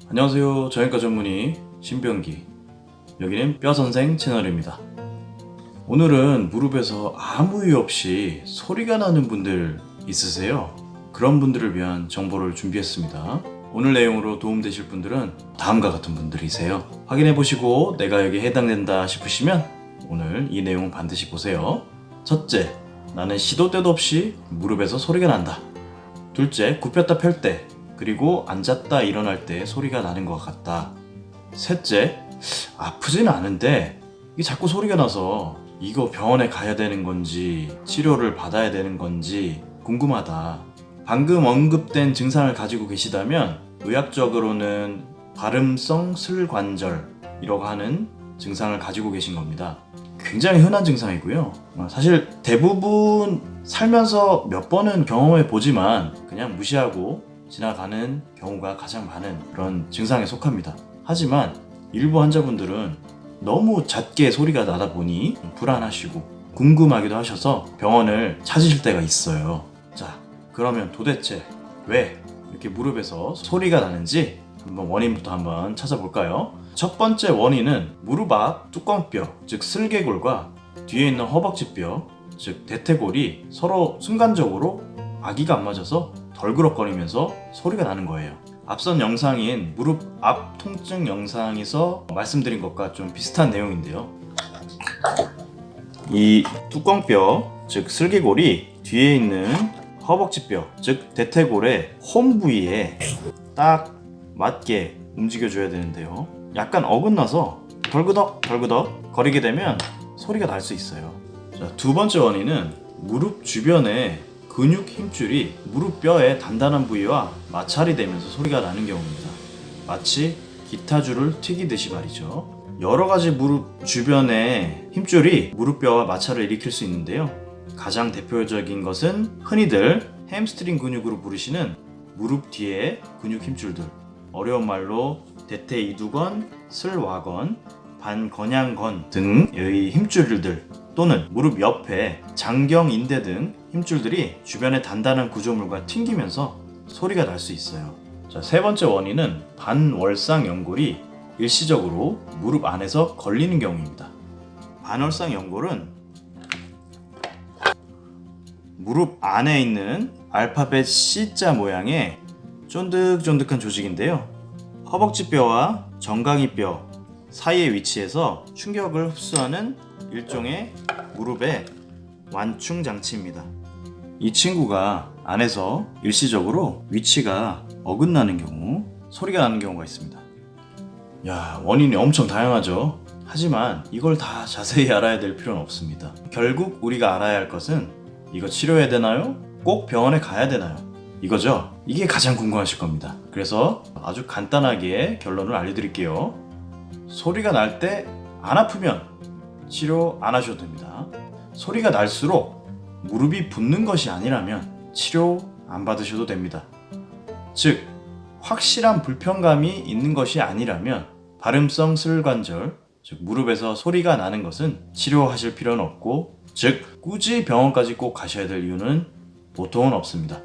안녕하세요. 정형외과 전문의 신병기. 여기는 뼈선생 채널입니다. 오늘은 무릎에서 아무 이유 없이 소리가 나는 분들 있으세요? 그런 분들을 위한 정보를 준비했습니다. 오늘 내용으로 도움되실 분들은 다음과 같은 분들이세요. 확인해보시고 내가 여기에 해당된다 싶으시면 오늘 이 내용 반드시 보세요. 첫째, 나는 시도 때도 없이 무릎에서 소리가 난다. 둘째, 굽혔다 펼 때, 그리고 앉았다 일어날 때 소리가 나는 것 같다. 셋째, 아프진 않은데 이게 자꾸 소리가 나서 이거 병원에 가야 되는 건지 치료를 받아야 되는 건지 궁금하다. 방금 언급된 증상을 가지고 계시다면 의학적으로는 발음성 슬관절이라고 하는 증상을 가지고 계신 겁니다. 굉장히 흔한 증상이고요. 사실 대부분 살면서 몇 번은 경험해 보지만 그냥 무시하고 지나가는 경우가 가장 많은 그런 증상에 속합니다. 하지만 일부 환자분들은 너무 잦게 소리가 나다 보니 불안하시고 궁금하기도 하셔서 병원을 찾으실 때가 있어요. 자, 그러면 도대체 왜 이렇게 무릎에서 소리가 나는지 한번 원인부터 한번 찾아볼까요? 첫 번째 원인은 무릎 앞 뚜껑뼈, 즉 슬개골과 뒤에 있는 허벅지뼈, 즉 대퇴골이 서로 순간적으로 아기가 안 맞아서 덜그럭거리면서 소리가 나는 거예요. 앞선 영상인 무릎 앞 통증 영상에서 말씀드린 것과 좀 비슷한 내용인데요. 이 뚜껑뼈, 즉 슬개골이 뒤에 있는 허벅지뼈, 즉 대퇴골의 홈 부위에 딱 맞게 움직여줘야 되는데요. 약간 어긋나서 덜그덕 거리게 되면 소리가 날 수 있어요. 자, 두 번째 원인은 무릎 주변에 근육 힘줄이 무릎뼈의 단단한 부위와 마찰이 되면서 소리가 나는 경우입니다. 마치 기타줄을 튀기듯이 말이죠. 여러 가지 무릎 주변의 힘줄이 무릎뼈와 마찰을 일으킬 수 있는데요. 가장 대표적인 것은 흔히들 햄스트링 근육으로 부르시는 무릎 뒤의 근육 힘줄들, 어려운 말로 대퇴이두건, 슬와건, 반건양건 등의 힘줄들 또는 무릎 옆에 장경인대 등 힘줄들이 주변의 단단한 구조물과 튕기면서 소리가 날 수 있어요. 자, 세 번째 원인은 반월상 연골이 일시적으로 무릎 안에서 걸리는 경우입니다. 반월상 연골은 무릎 안에 있는 알파벳 C자 모양의 쫀득쫀득한 조직인데요. 허벅지뼈와 정강이뼈 사이에 위치해서 충격을 흡수하는 일종의 무릎의 완충 장치입니다. 이 친구가 안에서 일시적으로 위치가 어긋나는 경우 소리가 나는 경우가 있습니다. 야, 원인이 엄청 다양하죠. 하지만 이걸 다 자세히 알아야 될 필요는 없습니다. 결국 우리가 알아야 할 것은 이거 치료해야 되나요? 꼭 병원에 가야 되나요? 이거죠? 이게 가장 궁금하실 겁니다. 그래서 아주 간단하게 결론을 알려드릴게요. 소리가 날 때 안 아프면 치료 안 하셔도 됩니다. 소리가 날수록 무릎이 붓는 것이 아니라면 치료 안 받으셔도 됩니다. 즉, 확실한 불편감이 있는 것이 아니라면 발음성 슬관절, 즉 무릎에서 소리가 나는 것은 치료하실 필요는 없고, 즉 굳이 병원까지 꼭 가셔야 될 이유는 보통은 없습니다.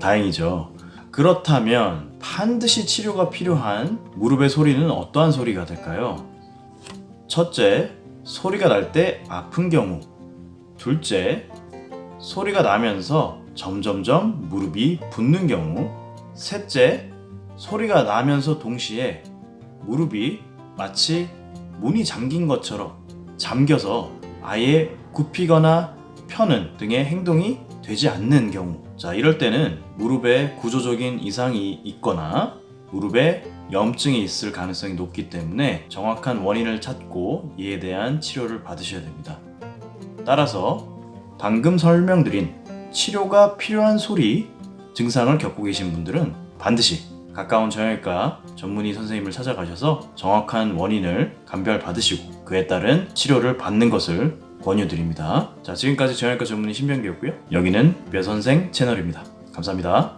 다행이죠. 그렇다면 반드시 치료가 필요한 무릎의 소리는 어떠한 소리가 될까요? 첫째, 소리가 날 때 아픈 경우. 둘째, 소리가 나면서 점점점 무릎이 붓는 경우. 셋째, 소리가 나면서 동시에 무릎이 마치 문이 잠긴 것처럼 잠겨서 아예 굽히거나 펴는 등의 행동이 되지 않는 경우. 자, 이럴 때는 무릎에 구조적인 이상이 있거나 무릎에 염증이 있을 가능성이 높기 때문에 정확한 원인을 찾고 이에 대한 치료를 받으셔야 됩니다. 따라서 방금 설명드린 치료가 필요한 소리 증상을 겪고 계신 분들은 반드시 가까운 정형외과 전문의 선생님을 찾아가셔서 정확한 원인을 감별받으시고 그에 따른 치료를 받는 것을 권유드립니다. 자, 지금까지 정형외과 전문의 신병기였고요. 여기는 뼈선생 채널입니다. 감사합니다.